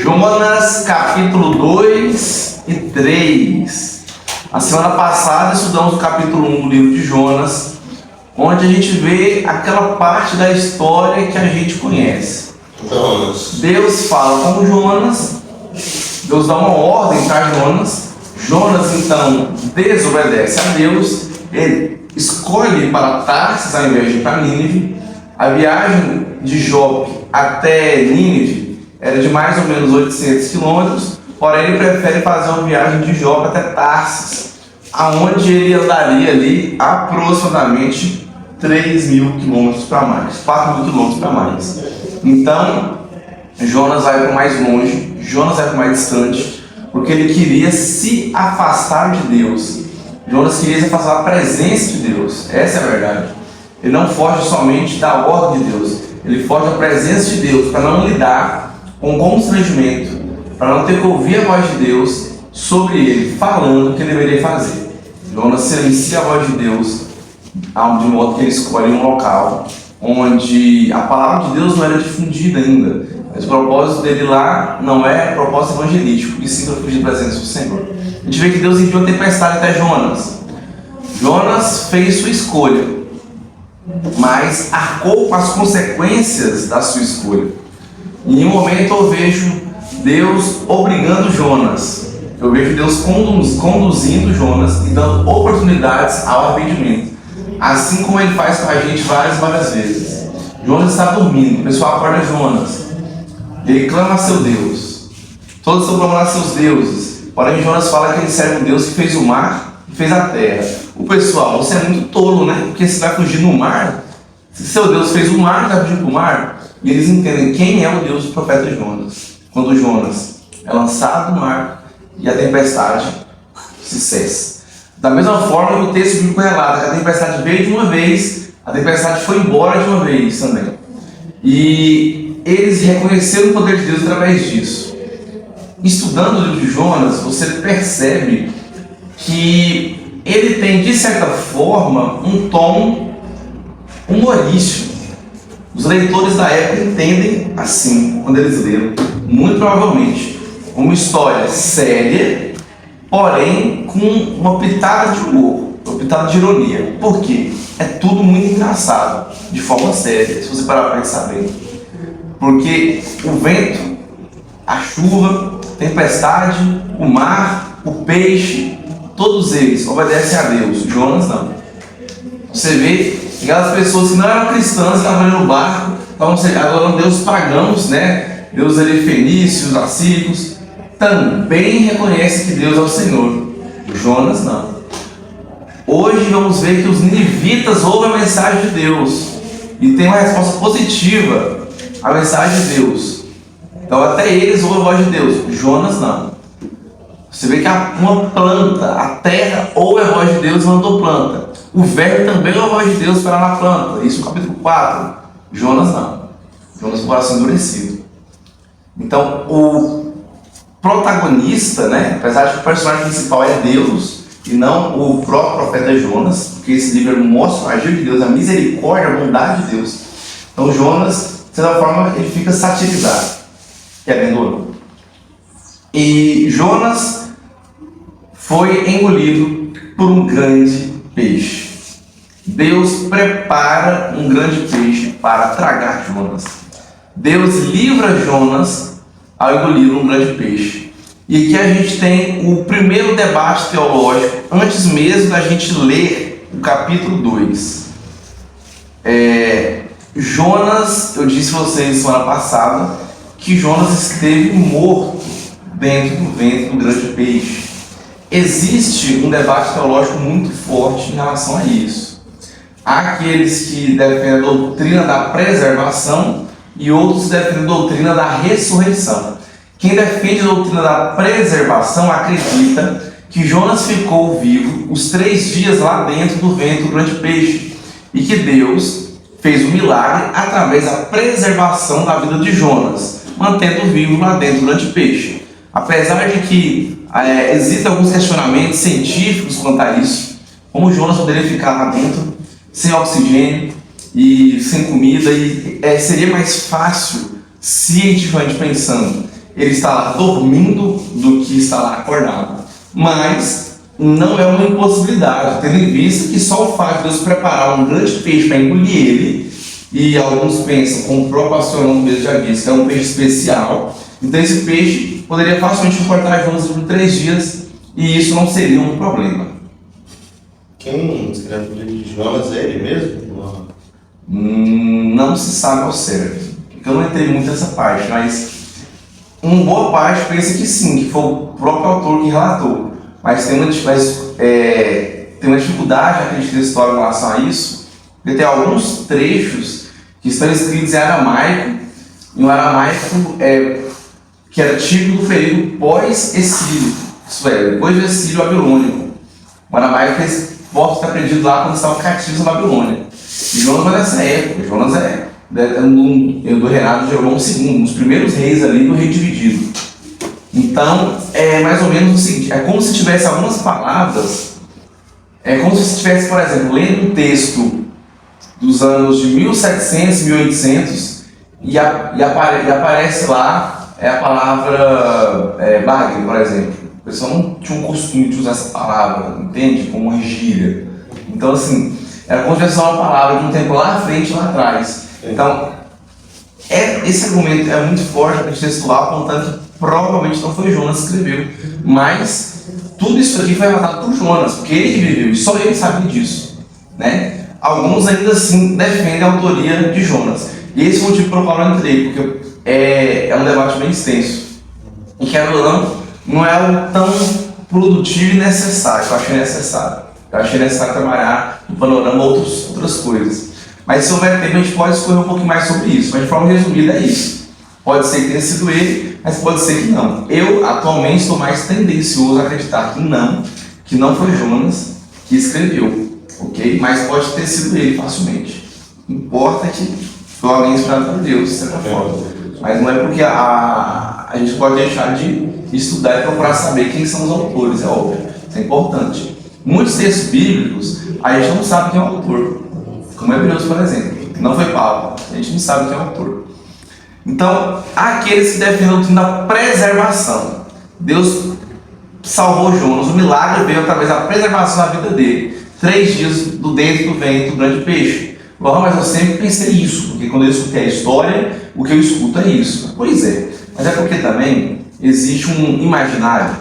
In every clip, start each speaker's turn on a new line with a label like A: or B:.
A: Jonas, capítulo 2 e 3. A semana passada estudamos o capítulo 1 do livro de Jonas, onde a gente vê aquela parte da história que a gente conhece. Deus fala com Jonas, Deus dá uma ordem para Jonas. Jonas então desobedece a Deus, ele escolhe para Tarsis ao invés de ir para Nínive. A viagem de Jope até Nínive era de mais ou menos 800 quilômetros, porém ele prefere fazer uma viagem de Jope até Tarsis, aonde ele andaria ali aproximadamente 3.000 quilômetros para mais, 4.000 quilômetros para mais. Então, Jonas vai para mais longe, Jonas vai para mais distante, porque ele queria se afastar de Deus. Jonas queria se afastar da presença de Deus, essa é a verdade. Ele não foge somente da ordem de Deus, ele foge da presença de Deus para não lidar com constrangimento, para não ter que ouvir a voz de Deus sobre ele, falando o que ele deveria fazer. Jonas silencia a voz de Deus, de modo que ele escolhe um local onde a palavra de Deus não era difundida ainda. Mas o propósito dele lá não é propósito evangelístico, e sim para fugir da presença do Senhor. A gente vê que Deus enviou a tempestade até Jonas. Jonas fez sua escolha, mas arcou com as consequências da sua escolha. Em um momento eu vejo Deus obrigando Jonas, eu vejo Deus conduzindo Jonas e dando oportunidades ao arrependimento, assim como ele faz com a gente várias vezes. Jonas está dormindo, o pessoal acorda Jonas, ele clama a seu Deus, todos estão clamando a seus deuses, porém Jonas fala que ele serve um Deus que fez o mar e fez a terra. O pessoal, você é muito tolo, né? Porque você vai fugir no mar. Se seu Deus fez o mar, vai fugir para o mar. E eles entendem quem é o Deus do profeta Jonas. Quando Jonas é lançado no mar e a tempestade se cessa. Da mesma forma que o texto bíblico relata que a tempestade veio de uma vez, a tempestade foi embora de uma vez também. E eles reconheceram o poder de Deus através disso. Estudando o livro de Jonas, você percebe que ele tem, de certa forma, um tom humorístico. Os leitores da época entendem assim, quando eles leram, muito provavelmente, uma história séria, porém com uma pitada de humor, uma pitada de ironia. Por quê? É tudo muito engraçado, de forma séria, se você parar para pensar bem. Porque o vento, a chuva, a tempestade, o mar, o peixe, todos eles obedecem a Deus. Jonas não. Você vê aquelas pessoas que não eram cristãs, estavam no barco, estavam adorando deuses pagãos, né? Deuses fenícios, assírios, também reconhecem que Deus é o Senhor. Jonas não. Hoje vamos ver que os ninivitas ouvem a mensagem de Deus e tem uma resposta positiva à mensagem de Deus. Então até eles ouvem a voz de Deus. Jonas não. Você vê que uma planta, a terra ouve a voz de Deus e mandou planta. O verbo também ouve a voz de Deus para na planta. Isso no capítulo 4. Jonas não. Jonas com o coração endurecido. Então o protagonista, né, apesar de que o personagem principal é Deus e não o próprio profeta Jonas, porque esse livro mostra o agir de Deus, a misericórdia, a bondade de Deus. Então Jonas, de certa forma, ele fica satirizado, querendo ou não. E Jonas foi engolido por um grande peixe. Deus prepara um grande peixe para tragar Jonas. Deus livra Jonas ao engolir um grande peixe. E aqui a gente tem o primeiro debate teológico, antes mesmo da gente ler o capítulo 2. Jonas, eu disse a vocês semana passada que Jonas esteve morto dentro do ventre do grande peixe. Existe um debate teológico muito forte em relação a isso. Há aqueles que defendem a doutrina da preservação e outros que defendem a doutrina da ressurreição. Quem defende a doutrina da preservação acredita que Jonas ficou vivo os 3 dias lá dentro do ventre do grande peixe e que Deus fez um milagre através da preservação da vida de Jonas, mantendo vivo lá dentro do grande peixe. Apesar de que existem alguns questionamentos científicos quanto a isso, como Jonas poderia ficar lá dentro sem oxigênio e sem comida, e seria mais fácil, cientificamente pensando, ele está lá dormindo do que está lá acordado. Mas não é uma impossibilidade, tendo em vista que só o fato de Deus preparar um grande peixe para engolir ele, e alguns pensam, como o próprio astronômico mesmo já disse, que é um peixe especial, então esse peixe poderia facilmente cortar Jonas por 3 dias, e isso não seria um problema.
B: Quem escreve o livro de Jonas é ele mesmo?
A: Não se sabe ao certo, porque eu não entrei muito nessa parte, mas uma boa parte pensa que sim, que foi o próprio autor que relatou, mas tem uma dificuldade, acredito, da história em relação a isso, porque tem alguns trechos que estão escritos em aramaico, e o aramaico que era típico do período pós-exílio, isso é, depois do exílio babilônico. O aramaico pode estar aprendido lá quando estavam cativos na Babilônia. E Jonas não é dessa época. Jonas é do reinado de Jeroboão II, um dos primeiros reis ali do rei dividido. Então, é mais ou menos o seguinte, é como se tivesse algumas palavras, é como se você estivesse, por exemplo, lendo um texto dos anos de 1700, 1800, e aparece lá a palavra bagre, por exemplo. O pessoal não tinha um costume de usar essa palavra, entende? Como uma gíria. Então, assim, era como se fosse uma palavra de um tempo lá à frente, lá atrás. Então, esse argumento é muito forte para textual, apontando que provavelmente não foi Jonas que escreveu. Mas tudo isso aqui foi relatado por Jonas, porque ele que viveu, e só ele sabia disso, né? Alguns ainda assim defendem a autoria de Jonas. E esse foi o motivo pelo qual eu entrei, porque é um debate bem extenso. E quero ou não é algo tão produtivo e necessário. Eu achei necessário. Eu achei necessário trabalhar no panorama outras coisas. Mas se houver tempo, a gente pode escolher um pouquinho mais sobre isso. Mas de forma resumida é isso. Pode ser que tenha sido ele, mas pode ser que não. Eu, atualmente, estou mais tendencioso a acreditar que não foi Jonas que escreveu. Ok? Mas pode ter sido ele facilmente. Importa que foi alguém inspirado por Deus, de certa forma. Mas não é porque a gente pode deixar de estudar e procurar saber quem são os autores, é óbvio. Isso é importante. Muitos textos bíblicos, a gente não sabe quem é o autor. Como Hebreus, por exemplo. Não foi Paulo. A gente não sabe quem é o autor. Então, há aqueles que defendem a doutrina da preservação. Deus salvou Jonas. O milagre veio através da preservação da vida dele. 3 dias do dentro do ventre do grande peixe. Bom, mas eu sempre pensei isso, porque quando eu escutei a história, o que eu escuto é isso. Pois é, mas é porque também existe um imaginário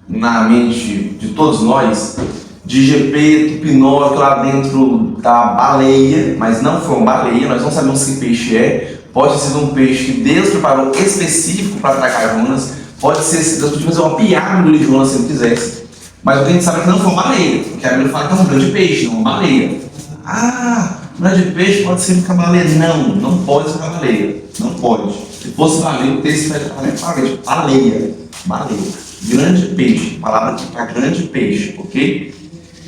A: na mente de todos nós, de Gepeto, Pinóquio lá dentro da baleia, mas não foi uma baleia, nós não sabemos que peixe é. Pode ter sido um peixe que Deus preparou específico para atacar Jonas, pode ser, Deus podia fazer uma piada de Jonas se ele quisesse, mas o que a gente sabe é que não foi uma baleia, porque a Bíblia fala que é um grande peixe, não uma baleia. Grande peixe pode ser uma baleia. Não pode ser uma baleia. Não pode. Se fosse baleia, o texto vai falar baleia. Grande peixe. Palavra aqui para grande peixe, ok?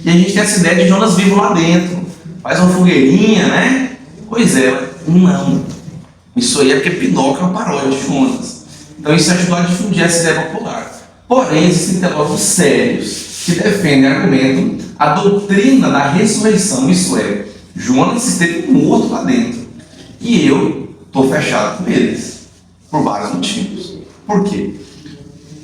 A: E a gente tem essa ideia de Jonas vivo lá dentro. Faz uma fogueirinha, né? Pois é, não. Isso aí é porque Pinóquio é uma paródia de Jonas. Então isso ajudou a difundir essa ideia popular. Porém, existem teólogos sérios que defendem, argumentam a doutrina da ressurreição, isso é, Jonas esteve morto lá dentro. E eu estou fechado com eles. Por vários motivos. Por quê?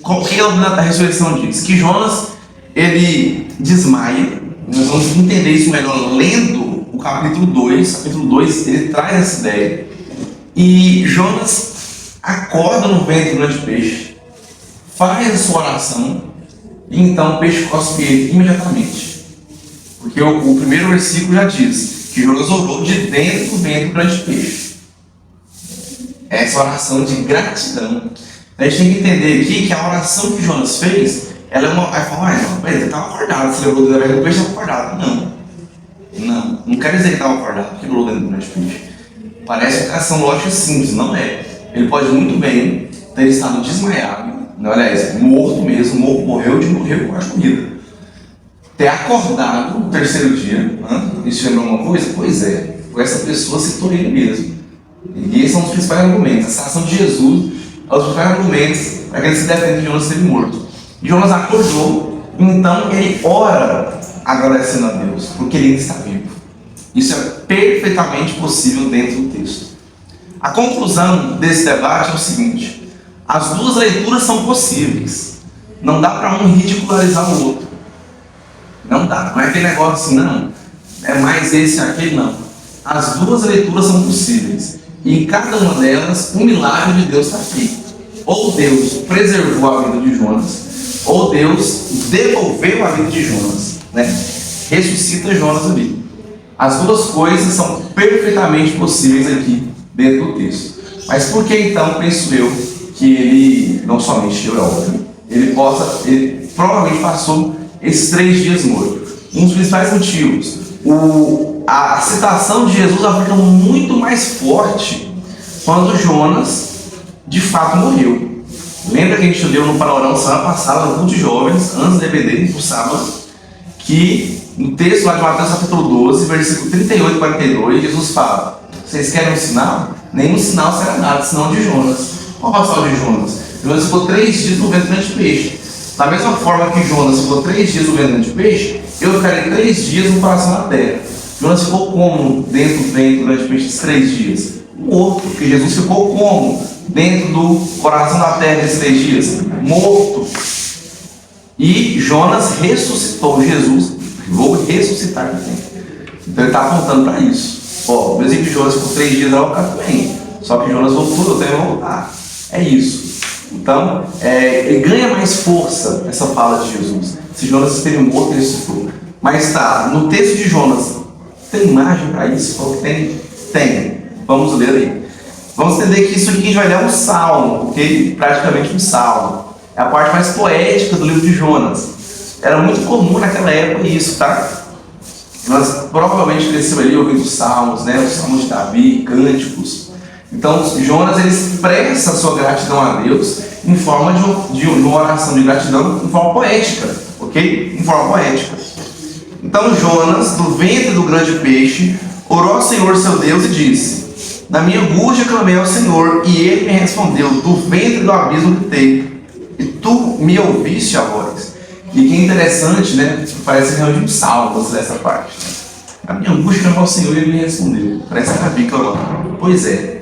A: O que a doutrina da ressurreição diz? Que Jonas, ele desmaia. Nós vamos entender isso melhor lendo o capítulo 2. Capítulo 2, ele traz essa ideia. E Jonas acorda no ventre do grande peixe. Faz a sua oração. E então o peixe cospe ele imediatamente. Porque o primeiro versículo já diz que Jonas orou de dentro do ventre do grande peixe. Essa oração de gratidão. A gente tem que entender aqui que a oração que Jonas fez, ela é uma. Aí fala, ele estava acordado, você lembrou do grande peixe, estava acordado. Não quer dizer que estava acordado, porque lembrou do grande peixe. Parece uma ação lógica simples, não é. Ele pode muito bem ter estado desmaiado, aliás, morto mesmo, morreu com a comida. Ter acordado no 3º dia, isso lembra alguma coisa? Pois é, essa pessoa citou ele mesmo. E esses são os principais argumentos. Essa ação de Jesus é os principais argumentos para aqueles que defendem que Jonas esteve morto. E Jonas acordou, então ele ora agradecendo a Deus, porque ele ainda está vivo. Isso é perfeitamente possível dentro do texto. A conclusão desse debate é o seguinte: As duas leituras são possíveis. Não dá para um ridicularizar o outro. Não dá. Não é aquele negócio assim, não. É mais esse e aquele, não. As duas leituras são possíveis. E em cada uma delas, um milagre de Deus está aqui. Ou Deus preservou a vida de Jonas, ou Deus devolveu a vida de Jonas, né? Ressuscita Jonas ali. As duas coisas são perfeitamente possíveis aqui dentro do texto. Mas por que então, penso eu, que ele, não somente eu, é óbvio, ele provavelmente passou esses 3 dias morto? Um dos principais motivos, a citação de Jesus ela fica muito mais forte quando Jonas de fato morreu. Lembra que a gente leu no panorama semana passada, no culto de jovens, antes do EBD, no sábado, que no texto lá de Mateus capítulo 12, versículo 38 e 42, Jesus fala: vocês querem um sinal? Nenhum sinal será dado, senão de Jonas. Qual é o sinal de Jonas? Jonas ficou 3 dias no ventre de peixe. Da mesma forma que Jonas ficou 3 dias no ventre de peixe, eu ficarei 3 dias no coração da terra. Jonas ficou como dentro do ventre durante esses 3 dias? Morto. Porque Jesus ficou como dentro do coração da terra nesses 3 dias? Morto. E Jonas ressuscitou. Jesus, vou ressuscitar também. Então ele está apontando para isso. Ó, o exemplo de Jonas ficou 3 dias lá, o cara também. Só que Jonas voltou, eu também vou voltar. É isso. Então, ele ganha mais força essa fala de Jesus. Se Jonas esteve morto, ele ressuscitou. Mas tá, no texto de Jonas, tem imagem para isso? Falou que tem? Tem. Vamos ler aí. Vamos entender que isso aqui a gente vai ler um salmo, porque praticamente um salmo. É a parte mais poética do livro de Jonas. Era muito comum naquela época isso, tá? Nós provavelmente cresceu ali ouvindo os salmos, né? Os salmos de Davi, cânticos. Então, Jonas ele expressa a sua gratidão a Deus em forma de uma oração de gratidão em forma poética, ok? Em forma poética. Então, Jonas, do ventre do grande peixe, orou ao Senhor seu Deus e disse: na minha angústia clamei ao Senhor, e ele me respondeu: do ventre do abismo gritei, e tu me ouviste a voz. E que é interessante, né? Parece realmente um salmo dessa parte. Né? A minha angústia clamei ao Senhor e ele me respondeu. Parece que Davi clamando. Pois é.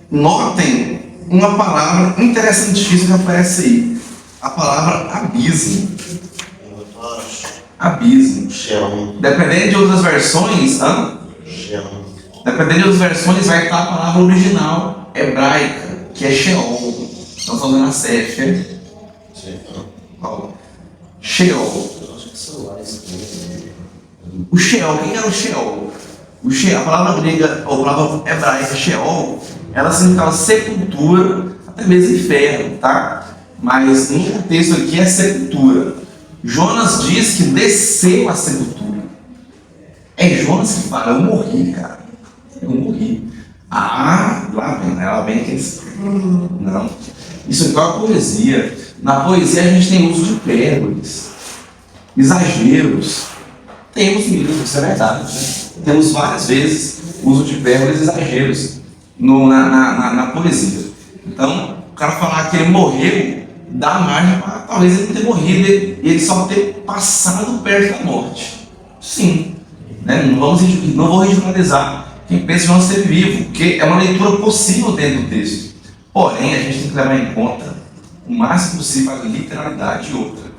A: Notem uma palavra interessantíssima que aparece aí. A palavra abismo. Abismo. Dependendo de outras versões, dependendo de outras versões, vai estar a palavra original hebraica, que é Sheol. Estamos falando na Séfia. Sheol. O Sheol, quem era o Sheol? A palavra grega, ou a palavra hebraica, Sheol, ela significava sepultura, até mesmo inferno, tá? Mas no contexto aqui é sepultura. Jonas diz que desceu a sepultura. É Jonas que fala: eu morri, cara. Eu morri. Lá vem aqueles... Não. Isso aqui é uma poesia. Na poesia a gente tem uso de hipérboles, exageros. Temos mesmo, isso é verdade. Né? Temos várias vezes uso de hipérboles e exageros na poesia. Então, o cara falar que ele morreu, dá margem para talvez ele não ter morrido e ele só ter passado perto da morte. Sim. Né? Não vou ridicularizar quem pensa que Jonas esteve vivo, porque é uma leitura possível dentro do texto. Porém, a gente tem que levar em conta o máximo possível a literalidade e outra.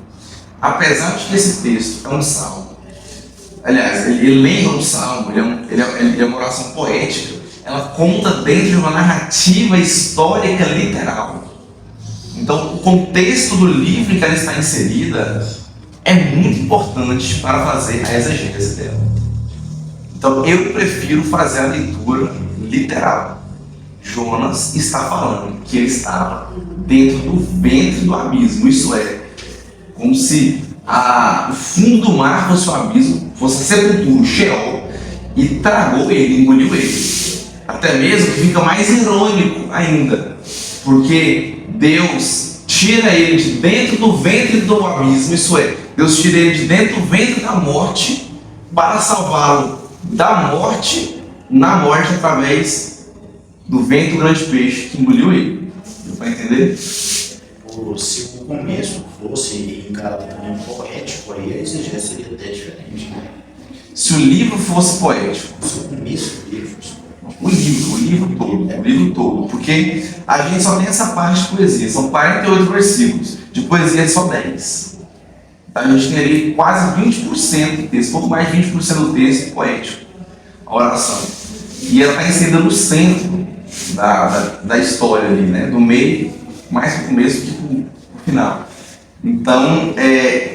A: Apesar de que esse texto é um salmo, aliás, ele lembra um salmo, ele é uma oração poética, ela conta dentro de uma narrativa histórica literal. Então, o contexto do livro em que ela está inserida é muito importante para fazer a exegese dela. Então, eu prefiro fazer a leitura literal. Jonas está falando que ele estava dentro do ventre do abismo, isso é, como se o fundo do mar fosse o abismo, fosse a sepultura, o Sheol, e tragou ele, engoliu ele. Até mesmo que fica mais irônico ainda, porque Deus tira ele de dentro do ventre do abismo, isso é, Deus tira ele de dentro do ventre da morte para salvá-lo da morte, na morte através do ventre do grande peixe que engoliu ele. Deu para entender?
C: Se o começo fosse encarado como poético, aí a exegese seria até diferente. Né?
A: Se o livro fosse poético.
C: Se o começo do livro fosse poético.
A: O livro todo, porque a gente só tem essa parte de poesia, são 48 versículos, de poesia só 10. Então a gente tem ali quase 20% do texto, pouco mais de 20% do texto poético, a oração. E ela está inserida no centro da história ali, né? Do meio, mais para o começo que para o final. Então,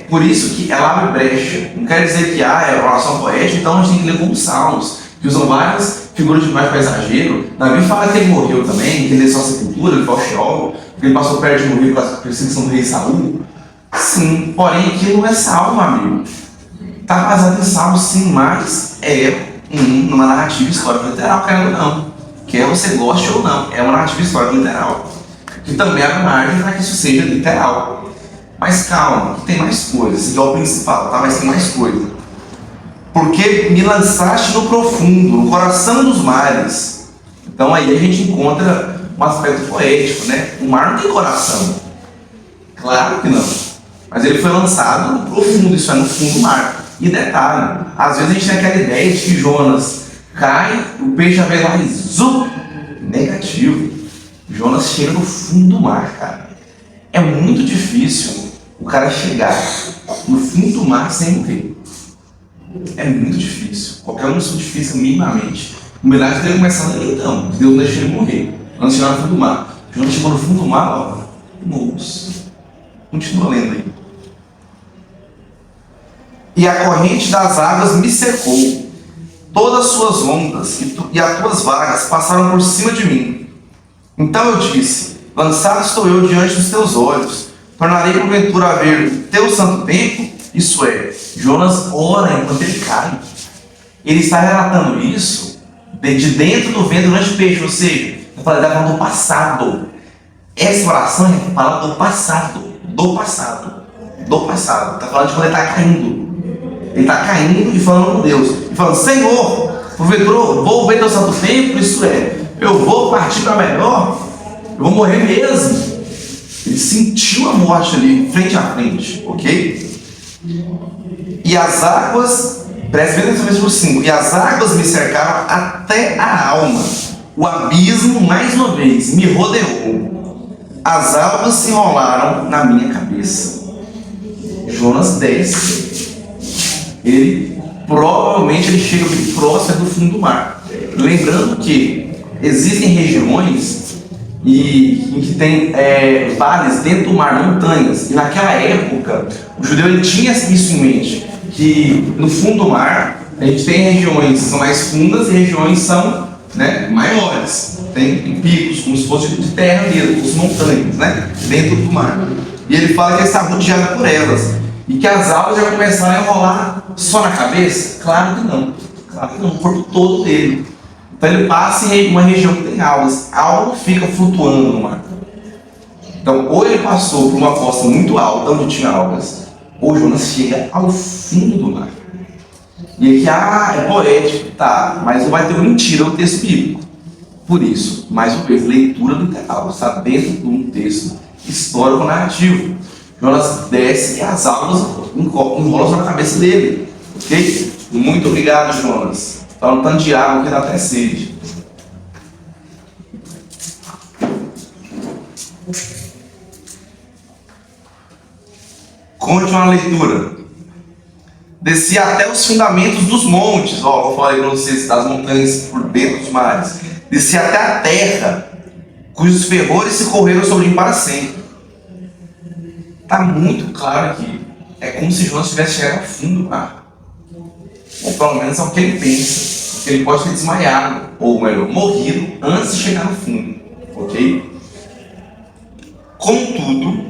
A: por isso que ela abre brecha. Não quer dizer que é oração poética, então a gente tem que ler como salmos, que usam várias figuras de mais para exagero. Davi fala que ele morreu também, que ele desceu a sepultura, ele foi ao Sheol, que ele passou perto de morrer com a perseguição do rei Saul. Sim, porém aquilo não é salmo, amigo. Está baseado em salmo, sim, mas numa narrativa histórica literal, querendo ou não. Quer você goste ou não, é uma narrativa histórica literal. Que também abre margem para que isso seja literal. Mas calma, tem mais coisa. Esse é o principal, tá? Mas tem mais coisa. Porque me lançaste no profundo, no coração dos mares. Então aí a gente encontra um aspecto poético, né? O mar não tem coração. Claro que não. Mas ele foi lançado no profundo, isso é no fundo do mar. E detalhe, às vezes a gente tem aquela ideia de que Jonas cai, o peixe já vem lá e zum! Negativo. Jonas chega no fundo do mar, cara. É muito difícil o cara chegar no fundo do mar sem morrer. É muito difícil. Qualquer um isso difícil minimamente. O milagre dele começar ali então. Deus não deixou ele morrer. Antes de chegar no fundo do mar. Jonas chegou no fundo do mar, ó. Moço. Continua lendo aí. E a corrente das águas me secou. Todas as suas ondas e as tuas vagas passaram por cima de mim. Então eu disse: lançado estou eu diante dos teus olhos. Tornarei porventura a ver o teu santo templo. Isso é, Jonas ora enquanto ele cai. Ele está relatando isso de dentro do ventre durante o peixe, ou seja, está falando do passado. Essa oração é fala do passado. Está falando de quando ele está caindo. Ele está caindo e falando com Deus. E falando: Senhor, porventura vou ver teu santo templo. Isso é, eu vou partir para melhor. Eu vou morrer mesmo. Ele sentiu a morte ali, frente a frente, ok? E as águas, preste bem atenção no versículo 5, e as águas me cercaram até a alma. O abismo, mais uma vez, me rodeou. As almas se enrolaram na minha cabeça. Jonas desce. Ele, provavelmente, ele chega bem próximo do fundo do mar. Lembrando que existem regiões em que tem vales dentro do mar, montanhas. E naquela época, o judeu ele tinha isso em mente, que no fundo do mar, a gente tem regiões que são mais fundas e regiões que são, né, maiores. Tem picos, como se fosse de terra mesmo, as montanhas, né, dentro do mar. E ele fala que ele está rodeado por elas. E que as águas já começaram a enrolar só na cabeça? Claro que não. Claro que não, o corpo todo dele. Então ele passa em uma região que tem algas. A alga não fica flutuando no mar. Então, ou ele passou por uma costa muito alta, onde tinha algas, ou Jonas chega ao fundo do mar. E aqui, é poético, tá, mas não vai ter mentira no texto bíblico. Por isso, mais uma vez, leitura literal, está dentro de um texto histórico-narrativo. Jonas desce e as algas enrolam na cabeça dele. Ok? Muito obrigado, Jonas. Está um tanto de água que dá até sede. Continua a leitura. Desci até os fundamentos dos montes. Ó, eu falei para vocês, das montanhas por dentro dos mares. Desci até a terra, cujos fervores se correram sobre mim para sempre. Está muito claro aqui. É como se Jonas tivesse chegado ao fundo do mar. Ou pelo menos é o que ele pensa. Porque ele pode ter desmaiado, ou melhor, morrido antes de chegar no fundo. Ok? Contudo,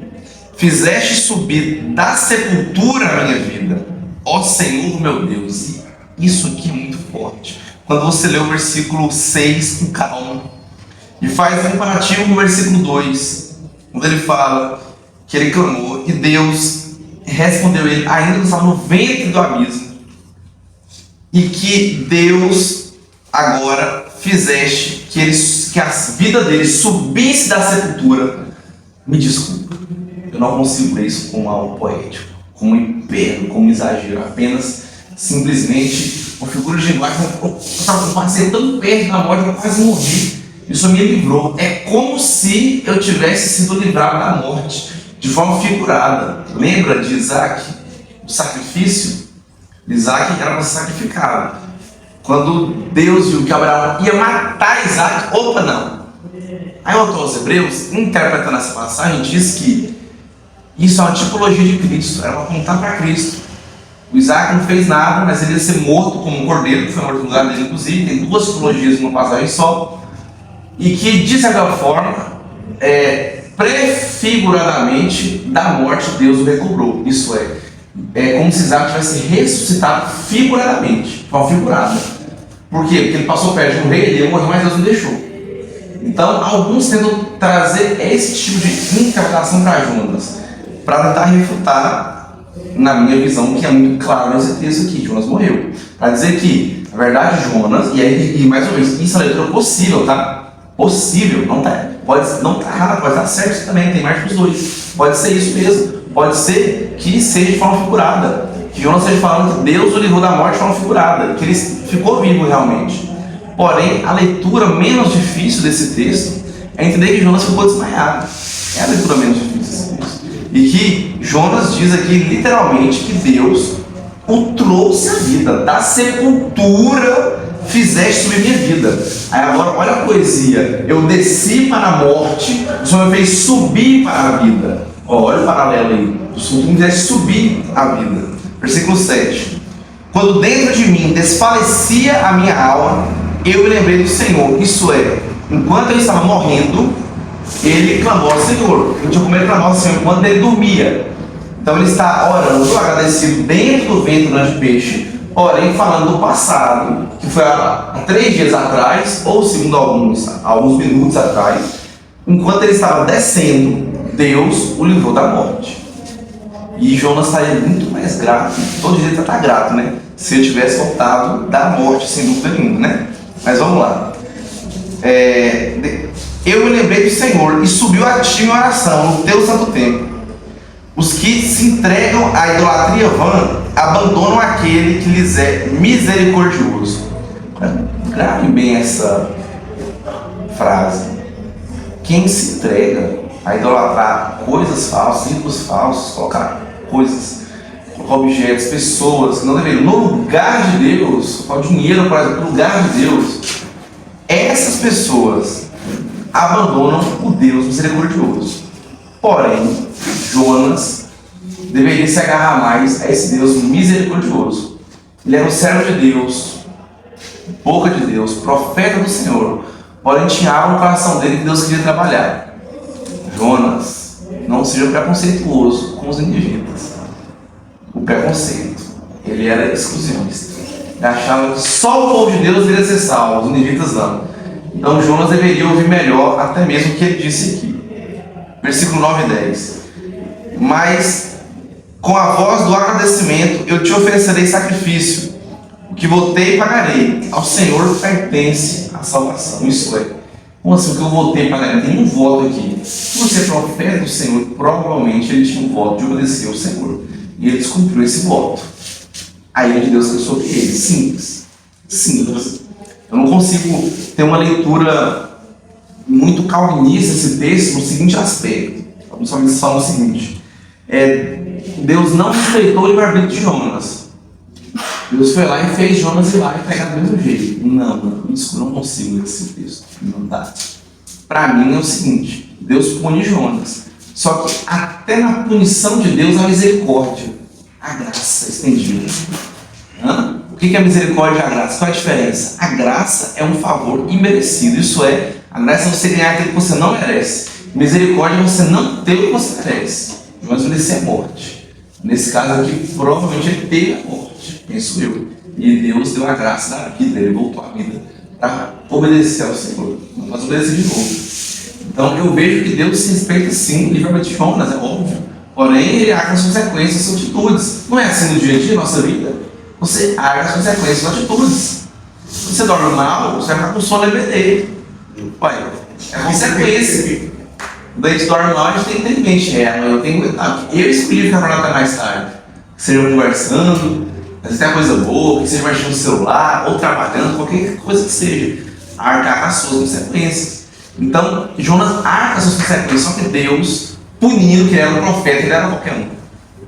A: fizeste subir da sepultura a minha vida, ó Senhor meu Deus. E isso aqui é muito forte. Quando você lê o versículo 6 com calma, e faz um comparativo com o versículo 2, quando ele fala que ele clamou e Deus respondeu ele ainda que estava no ventre do abismo, e que Deus agora fizeste que a vida dele subisse da sepultura. Me desculpa, eu não consigo ler isso como algo poético, como um império, como um exagero, apenas simplesmente uma figura de linguagem. Eu passei tão perto da morte que eu quase morri. Isso me livrou. É como se eu tivesse sido livrado da morte, de forma figurada. Lembra de Isaac? O sacrifício? Isaac era para ser sacrificado. Quando Deus viu que Abraão ia matar Isaac, opa, não. Aí o autor aos Hebreus, interpretando essa passagem, diz que isso é uma tipologia de Cristo, era para apontar para Cristo. O Isaac não fez nada, mas ele ia ser morto como um cordeiro, que foi morto no lugar dele, inclusive. Tem duas tipologias numa passagem só. E que, de certa forma, prefiguradamente, da morte Deus o recobrou. Isso é como se Isaac tivesse ressuscitado figuradamente, de forma figurada. Por quê? Porque ele passou perto de um rei, ele ia morrer, mas Deus não deixou. Então, alguns tentam trazer esse tipo de interpretação para Jonas, para tentar refutar, na minha visão, que é muito claro nesse texto aqui, Jonas morreu. Para dizer que, na verdade, Jonas, e mais uma vez, isso é uma leitura possível, tá? Possível, não tá errado, pode estar certo também, tem mais que os dois. Pode ser isso mesmo, pode ser que seja de forma figurada, que Jonas esteja falando que Deus o livrou da morte de forma figurada, que ele ficou vivo realmente. Porém, a leitura menos difícil desse texto é entender que Jonas ficou desmaiado. É a leitura menos difícil desse texto. E que Jonas diz aqui literalmente que Deus o trouxe à vida, da sepultura fizeste subir minha vida. Aí agora, olha a poesia. Eu desci para a morte, o Senhor me fez subir para a vida. Olha o paralelo aí. O Senhor me fez subir a vida. Versículo 7. Quando dentro de mim desfalecia a minha alma, eu me lembrei do Senhor. Isso é, enquanto ele estava morrendo, ele clamou ao Senhor. Eu tinha como ele clamou ao Senhor enquanto ele dormia. Então ele está orando, agradecido dentro do ventre do grande peixe, porém falando do passado, que foi há 3 dias atrás, ou segundo alguns minutos atrás, enquanto ele estava descendo, Deus o livrou da morte. E Jonas estaria muito mais grato, todo jeito está grato, né? Se ele tivesse voltado da morte, sem dúvida nenhuma, né? Mas vamos lá. Eu me lembrei do Senhor e subiu a ti em oração no teu santo templo. Os que se entregam à idolatria vã abandonam aquele que lhes é misericordioso. Grave bem essa frase. Quem se entrega a idolatrar coisas falsas, ídolos falsos, colocar coisas, colocar objetos, pessoas que não deveriam, no lugar de Deus, colocar o dinheiro, por exemplo, no lugar de Deus, essas pessoas abandonam o Deus misericordioso. Porém, Jonas deveria se agarrar mais a esse Deus misericordioso. Ele era um servo de Deus, boca de Deus, profeta do Senhor, porém tinha algo no coração dele que Deus queria trabalhar. Jonas, não seja preconceituoso com os ninivitas. O preconceito, ele era exclusivista. Ele achava que só o povo de Deus deveria ser salvo, os ninivitas não. Então Jonas deveria ouvir melhor até mesmo o que ele disse aqui. Versículo 9 e 10. Mas com a voz do agradecimento eu te oferecerei sacrifício. O que votei pagarei. Ao Senhor pertence a salvação. Isso é. Como assim o que eu votei pagarei? Tem um voto aqui. Se você é profeta do Senhor, provavelmente ele tinha um voto de obedecer ao Senhor. E ele descumpriu esse voto. A ira de Deus caiu sobre ele. Simples. Simples. Eu não consigo ter uma leitura muito calvinista desse texto no seguinte aspecto. Alguns calvinistas falam o seguinte: Deus não respeitou o livre-arbítrio de Jonas. Deus foi lá e fez Jonas ir lá e pegar do mesmo jeito. Não, isso eu não consigo ler esse texto. Não dá. Para mim é o seguinte: Deus pune Jonas. Só que até na punição de Deus há misericórdia, a graça estendida. O que é a misericórdia e a graça? Qual é a diferença? A graça é um favor imerecido. Isso é, a graça é você ganhar aquilo que você não merece. Misericórdia é você não ter o que você merece. Mas merecer a morte. Nesse caso aqui, provavelmente ele teve a morte, penso eu. E Deus deu a graça da vida, ele voltou à vida para obedecer ao Senhor. Mas obedecer de novo. Então eu vejo que Deus se respeita sim, livremente de Jonas, é óbvio. Porém, ele arca as consequências das suas atitudes. Não é assim no dia a dia, nossa vida? Você arca as consequências das atitudes. Se você dorme mal, você vai ficar com sono EBD. Pai, é consequência. Daí a gente dorme mal, a gente tem que ter em mente, eu tenho que aguentar. Eu escolhi ficar para lá até mais tarde. Sejam conversando, Às vezes tem uma coisa boa, que seja mexendo no celular, ou trabalhando, qualquer coisa que seja. Arcar com as suas consequências. Então, Jonas arca as suas consequências, só que Deus, punindo que ele era um profeta, ele era qualquer um.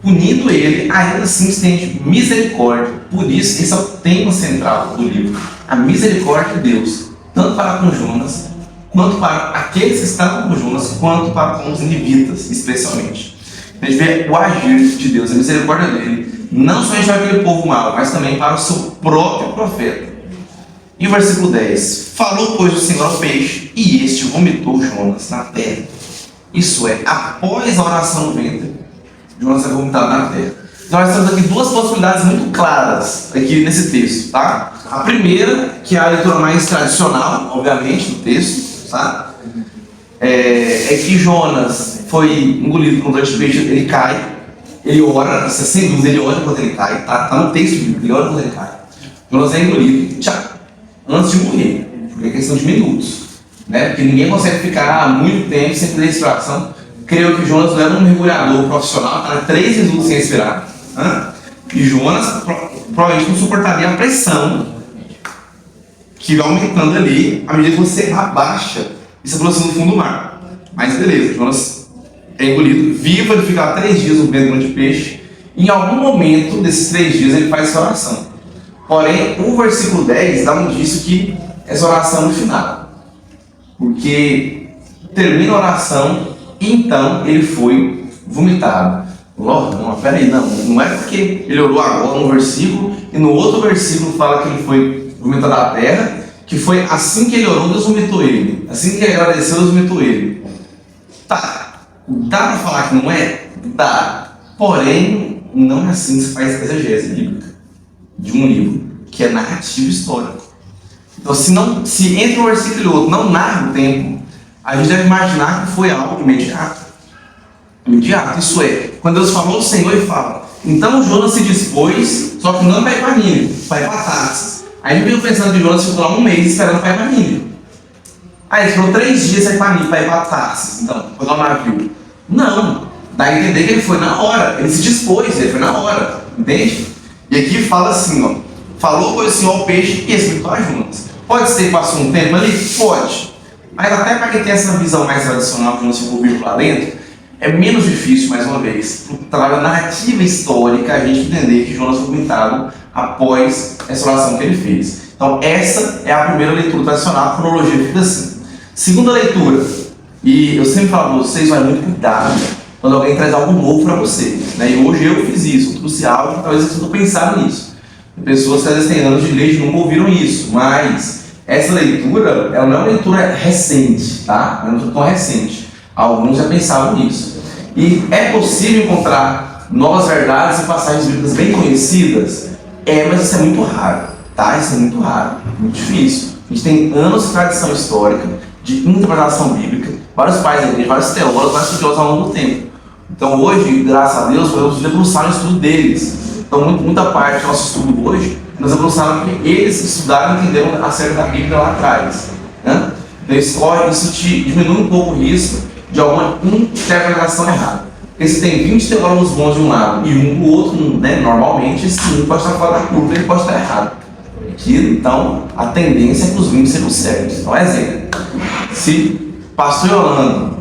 A: Punindo ele, ainda assim estende misericórdia. Por isso, esse é o tema central do livro. A misericórdia de Deus, tanto para com Jonas, quanto para aqueles que estavam com Jonas, quanto para com os ninivitas, especialmente. A gente vê o agir de Deus, a misericórdia dele, não somente para aquele povo mau, mas também para o seu próprio profeta. E o versículo 10: falou, pois, o Senhor ao peixe, e este vomitou Jonas na terra. Isso é, após a oração no ventre, Jonas é vomitado na terra. Então nós temos aqui duas possibilidades muito claras aqui nesse texto, tá? A primeira, que é a leitura mais tradicional, obviamente, do texto, tá? É que Jonas foi engolido por um grande peixe, ele cai, ele ora, sem dúvida, ele ora quando ele cai, tá no texto bíblico, ele ora quando ele cai. Jonas é engolido, tchau, antes de morrer, porque é questão de minutos, né? Porque ninguém consegue ficar muito tempo sem fazer respiração. Creio que Jonas não era um mergulhador profissional, estava 3 minutos sem respirar, né? E Jonas provavelmente não suportaria a pressão que vai aumentando ali à medida que você abaixa e se aproxima do fundo do mar. Mas beleza, Jonas é engolido, vivo, ele fica 3 dias no ventre de peixe. Em algum momento desses 3 dias ele faz essa oração. Porém, o versículo 10 dá um indício que essa oração no final. Porque termina a oração, então ele foi vomitado. Não, peraí, não é porque ele orou agora um versículo e no outro versículo fala que ele foi vomitado da terra, que foi assim que ele orou, Deus vomitou ele. Assim que ele agradeceu, Deus vomitou ele. Tá, dá para falar que não é? Dá. Porém, não é assim que se faz exegese bíblica de um livro, que é narrativo histórico. Então, se entre um versículo e outro não narra o tempo, a gente deve imaginar que foi algo imediato. Imediato, isso é, quando Deus falou do Senhor, ele fala: então Jonas se dispôs, só que não para ir para Nínive, para ir para Tarsis. Aí a gente veio pensando que Jonas ficou lá um mês esperando para ir para Nínive. Aí ele ficou 3 dias para ir para Tarsis, então, foi lá o navio. Não, dá a entender que ele foi na hora, ele se dispôs, ele foi na hora, entende? E aqui fala assim, ó: falou, pois, o Senhor ao peixe e explitou a Jonas. Pode ser que passou um tempo ali? Pode. Mas até para quem tem essa visão mais tradicional que Jonas ficou vivo lá dentro, é menos difícil, mais uma vez, para o trabalho narrativa histórica, a gente entender que Jonas foi vomitado após essa oração que ele fez. Então, essa é a primeira leitura tradicional, a cronologia fica assim. Segunda leitura, e eu sempre falo para vocês, vai muito cuidado quando alguém traz algo novo para você, né? E hoje eu fiz isso, eu trouxe algo, talvez vocês não pensaram nisso. Pessoas que às vezes têm anos de igreja nunca ouviram isso, mas essa leitura, ela não é uma leitura recente, tá? Não é uma leitura tão recente. Alguns já pensavam nisso. E é possível encontrar novas verdades e passagens bíblicas bem conhecidas? Mas isso é muito raro, tá? Isso é muito raro, muito difícil. A gente tem anos de tradição histórica, de interpretação bíblica, vários pais da igreja, vários teólogos, vários estudiosos ao longo do tempo. Então hoje, graças a Deus, podemos debruçar no estudo deles. Então muita parte do nosso estudo hoje, nós debruçaram porque eles estudaram e entenderam acerca da Bíblia lá atrás, né? Então isso te diminui um pouco o risco de alguma interpretação errada. Porque se tem 20 teólogos bons de um lado e um do outro, né, normalmente, sim, pode estar fora da curva, ele pode estar errado. Então, a tendência é que os 20 sejam certos. Então, exemplo, se Pastor Yolando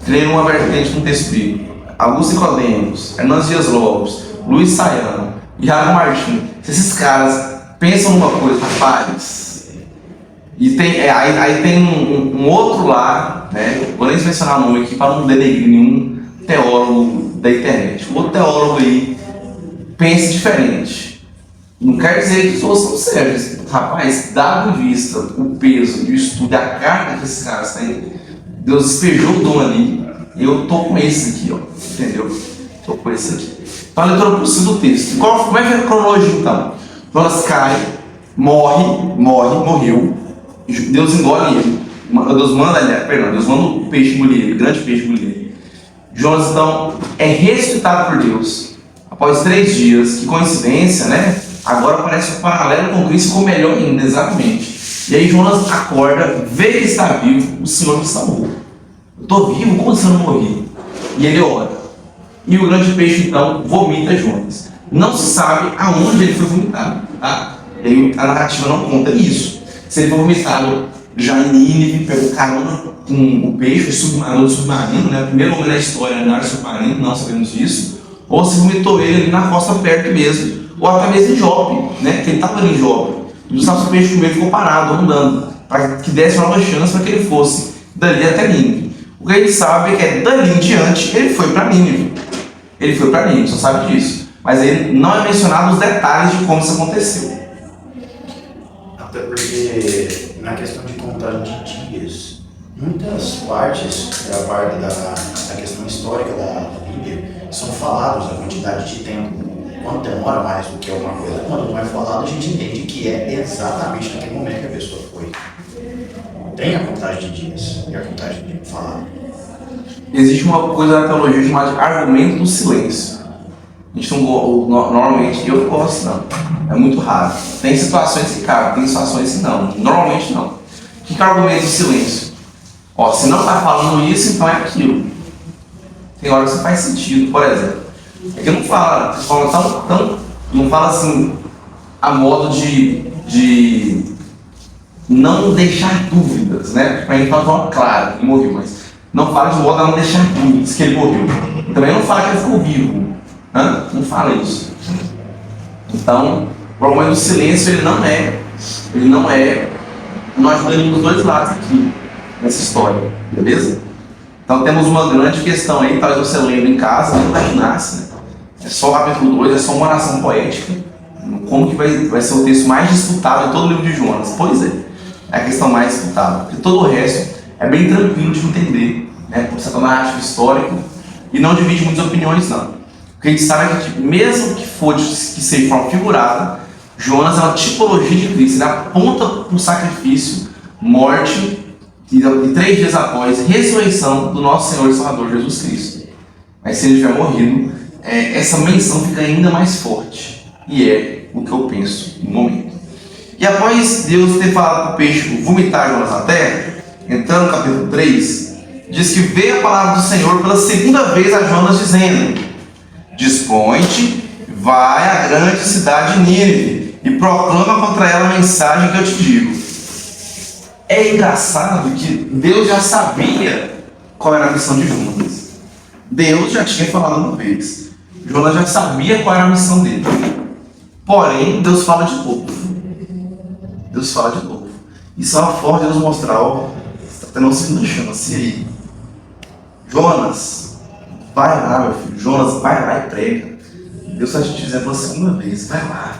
A: crê numa vertente no texto bíblico, Augusto Nicodemos, Hernandes Dias Lopes, Luiz Saião e Iago Martins, se esses caras pensam numa coisa, rapaz, e tem, aí tem um outro lá, né? Vou nem mencionar o nome aqui para não denegrir nenhum teólogo da internet. O outro teólogo aí pensa diferente. Não quer dizer que os outros são sérios. Rapaz, dado em vista o peso e o estudo, a carga que esses caras têm, Deus despejou o dom ali. Eu tô com esse aqui, ó. Entendeu? Tô com esse aqui. Então a leitura possível do texto. Como é que é a cronologia então? Jonas cai, morreu. Deus engole ele. Deus manda o peixe engolir ele, o grande peixe engolir ele. Jonas então é ressuscitado por Deus após 3 dias. Que coincidência, né? Agora parece um paralelo com Cristo, ficou melhor ainda, exatamente. E aí Jonas acorda, vê que está vivo, o Senhor me salvou. Eu estou vivo, como se eu não morri? E ele ora. E o grande peixe então vomita Jonas. Não se sabe aonde ele foi vomitado, tá? A narrativa não conta isso. Se ele foi vomitado já em Nínive, pegou carona com o peixe, submarino, né? O primeiro homem da história na área submarino, não sabemos disso. Ou se vomitou ele ali na costa perto mesmo, ou até mesmo em Jope, né? Porque ele estava ali em Jope. E o sapo peixe comeu ficou parado, andando, para que desse uma nova chance para que ele fosse dali até Nínive. O que a gente sabe é que dali em diante ele foi para Nínive. Ele foi para Nínive, só sabe disso. Mas aí não é mencionado os detalhes de como isso aconteceu.
C: Até porque, na questão de contagem de dias, muitas partes da questão histórica da Bíblia são falados a quantidade de tempo. Quando demora mais do que alguma coisa, quando não é falado, a gente entende que é exatamente naquele momento que a pessoa foi. Tem a contagem de dias e a contagem de falar.
A: Existe uma coisa na teologia chamada de argumento do silêncio. A gente não, normalmente, eu não gosto não, é muito raro. Tem situações que cabem, tem situações que não, normalmente não. O que é o argumento do silêncio? Ó, se não está falando isso, então é aquilo. Tem hora que isso faz sentido, por exemplo. É que não fala não fala assim, a modo de não deixar dúvidas, né? Pra gente fala claro, ele morreu, mas não fala de modo a não deixar dúvidas que ele morreu. Também não fala que ele ficou vivo. Não fala isso. Então, o argumento do silêncio ele não é, nós ajuda os dois lados aqui, nessa história, beleza? Então temos uma grande questão aí, talvez você lembre em casa, não imaginasse, né? É só o capítulo 2, é só uma oração poética. Como que vai ser o texto mais disputado em todo o livro de Jonas? Pois é a questão mais disputada, porque todo o resto é bem tranquilo de entender, né? Por ser narrativo histórico e não divide muitas opiniões não. Porque a gente sabe que mesmo que seja de forma figurada, Jonas é uma tipologia de Cristo, ele aponta para o sacrifício, morte e 3 dias após, ressurreição do nosso Senhor e Salvador Jesus Cristo. Mas se ele tiver morrido, essa menção fica ainda mais forte. E é o que eu penso no momento. E após Deus ter falado para o peixe vomitar Jonas na terra, entrando no capítulo 3, diz que veio a palavra do Senhor pela segunda vez a Jonas dizendo: dispõe-te, vai à grande cidade de Nínive e proclama contra ela a mensagem que eu te digo. É engraçado que Deus já sabia qual era a missão de Jonas. Deus já tinha falado uma vez. Jonas já sabia qual era a missão dele. Porém, Deus fala de novo. Deus fala de novo. Isso é uma forma de Deus mostrar, ó, você está tendo uma segunda chance. E aí? Jonas, vai lá, meu filho. Jonas, vai lá e prega. Deus está te dizendo pela segunda vez, vai lá.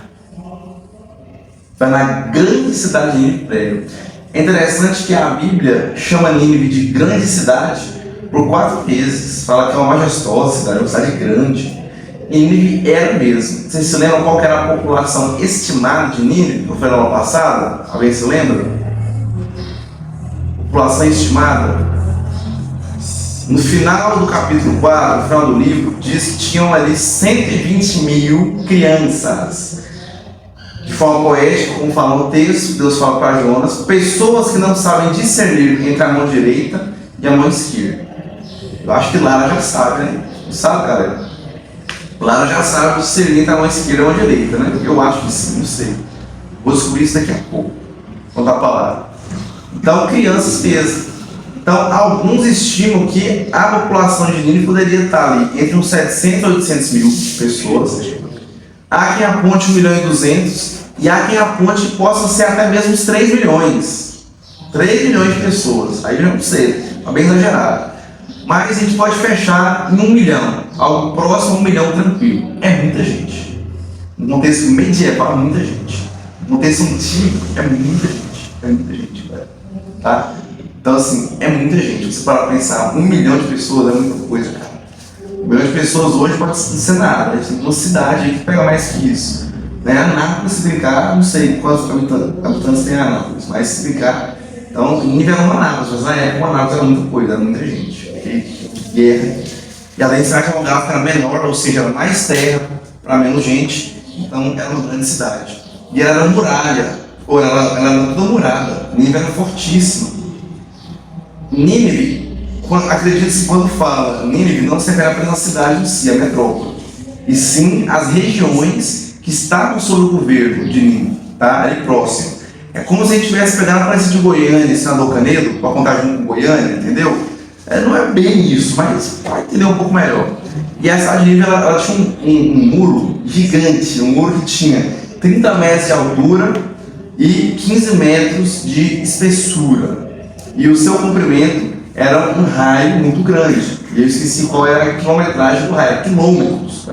A: Vai na grande cidade de Nínive e prega. É interessante que a Bíblia chama Nínive de grande cidade por 4 vezes. Fala que é uma majestosa cidade, uma cidade grande. E Nínive era mesmo. Vocês se lembram qual que era a população estimada de Nínive, que eu falei no ano passado? Alguém se lembra? População estimada. No final do capítulo 4, no final do livro, diz que tinham ali 120 mil crianças. De forma poética, como fala no texto, Deus fala para Jonas, pessoas que não sabem discernir entre a mão direita e a mão esquerda. Eu acho que Lara já sabe, né? Não sabe, cara? Lara já sabe discernir entre a mão esquerda e a mão direita, né? Eu acho que sim, não sei. Vou descobrir isso daqui a pouco. Vou contar a palavra. Então, crianças mesmo. Então, alguns estimam que a população de Nínive poderia estar ali entre uns 700 e 800 mil pessoas. Há quem aponte 1.200.000 e há quem aponte que possa ser até mesmo uns 3 milhões. 3 milhões de pessoas. Aí já não sei, é bem exagerado. Mas a gente pode fechar em 1 milhão, algo próximo a 1 milhão tranquilo. É muita gente. No contexto medieval, é muita gente. No contexto antigo, é muita gente. É muita gente, velho. Tá? Então, assim, é muita gente. Você para pensar, 1 milhão de pessoas é muita coisa, cara. 1 milhão de pessoas hoje pode ser nada. Tem uma cidade aí que pega mais que isso. Né? Anápolis, se brincar, não sei quantos habitantes tem Anápolis, mas se brincar. Então, nível era uma Anápolis, mas na época uma Anápolis era muita coisa, era muita gente. Guerra. E além de ser que o lugar era menor, ou seja, era mais terra para menos gente. Então, era uma grande cidade. E ela era muralha, ou ela era toda murada. Nínive era fortíssima. Nínive, acredita-se quando fala Nínive, não se refere apenas à cidade em si, a metrópole. e sim as regiões que estavam sob o governo de Nínive, tá? Ali próximo. É como se a gente tivesse pegado a província de Goiânia, Senador Canedo, para contar junto com Goiânia, entendeu? Não é bem isso, mas vai entender um pouco melhor. E a cidade de Nínive, ela tinha um muro gigante, um muro que tinha 30 metros de altura e 15 metros de espessura. E o seu comprimento era um raio muito grande. E eu esqueci qual era a quilometragem do raio, quilômetros.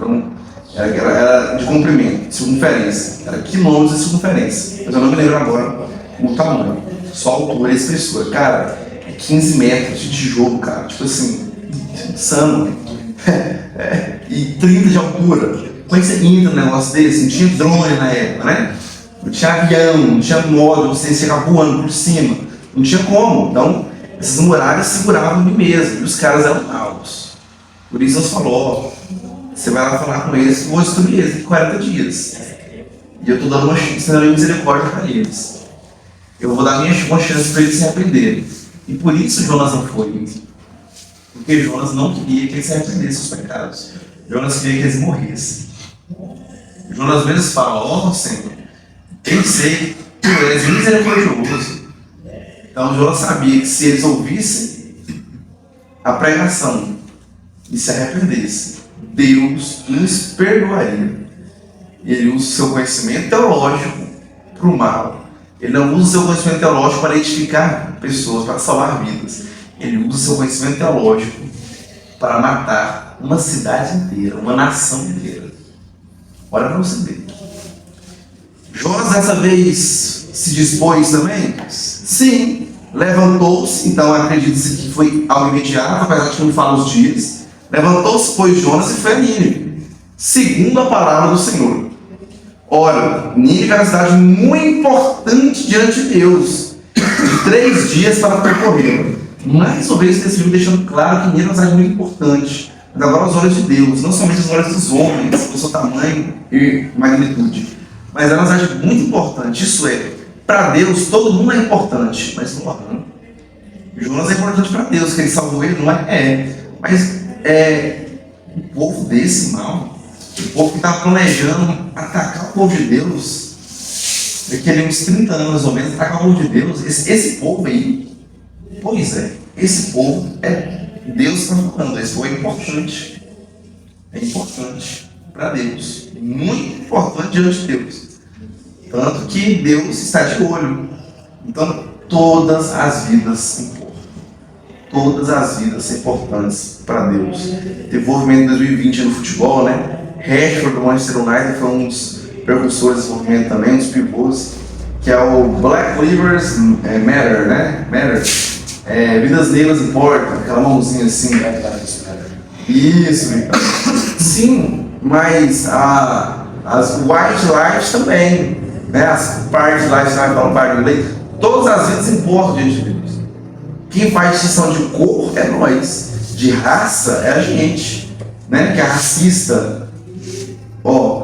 A: Era de comprimento, de circunferência. Era quilômetros de circunferência. Mas eu não me lembro agora o tamanho. Só a altura e a espessura. Cara, 15 metros de tijolo, cara. Tipo assim, insano. E 30 de altura. Como é que você entra num negócio desse? Não tinha drone na época, né? Não tinha avião, não tinha modo, você chegar voando por cima. Não tinha como. Então, essas muralhas seguravam de mesmo. E os caras eram altos. Por isso Deus falou, você vai lá falar com eles, vou destruir eles em 40 dias. E eu estou dando uma misericórdia para eles. Eu vou dar uma chance para eles se arrependerem. E por isso Jonas não foi. Porque Jonas não queria que eles se arrependessem dos pecados. Jonas queria que eles morressem. Jonas mesmo fala, ó Senhor, eu sei que tu és misericordioso. Então Jonas sabia que se eles ouvissem a pregação e se arrependessem, Deus nos perdoaria. Ele usa o seu conhecimento teológico para o mal. Ele não usa o seu conhecimento teológico para edificar pessoas, para salvar vidas. Ele usa o seu conhecimento teológico para matar uma cidade inteira, uma nação inteira. Olha para você ver. Jonas dessa vez se dispôs também? Sim. Levantou-se, então acredita-se que foi algo imediato, apesar de que não fala os dias. Levantou-se, pois Jonas, e foi a Nínive, segundo a palavra do Senhor. Ora, Nínive é uma cidade muito importante diante de Deus, de 3 dias para percorrer. Mais uma vez, esse livro deixando claro que Nínive é uma cidade muito importante, mas agora aos olhos de Deus, não somente aos olhos dos homens, pelo seu tamanho e magnitude, mas é uma cidade muito importante. Isso é, para Deus todo mundo é importante, mas não. Jonas é importante para Deus, que ele salvou ele, não é? Mas o povo desse mal, o povo que estava planejando atacar o povo de Deus, daquele uns 30 anos mais ou menos, atacar o povo de Deus, esse povo aí, pois é, esse povo Deus está falando, esse povo é importante para Deus, muito importante diante de Deus, tanto que Deus está de olho. Então todas as vidas importam. Todas as vidas são importantes para Deus. Teve movimento em 2020 no futebol, né? Rashford do Manchester United foi um dos precursores desse movimento também, um dos pivôs, que é o Black Lives Matter, né? Vidas negras importam, aquela mãozinha assim. Isso, então. Sim, mas as White Lives também, né? As Party Lives, falam parte do inglês, todas as vidas importam diante de Deus. Quem faz distinção de cor é nós, de raça é a gente, né? Que é racista.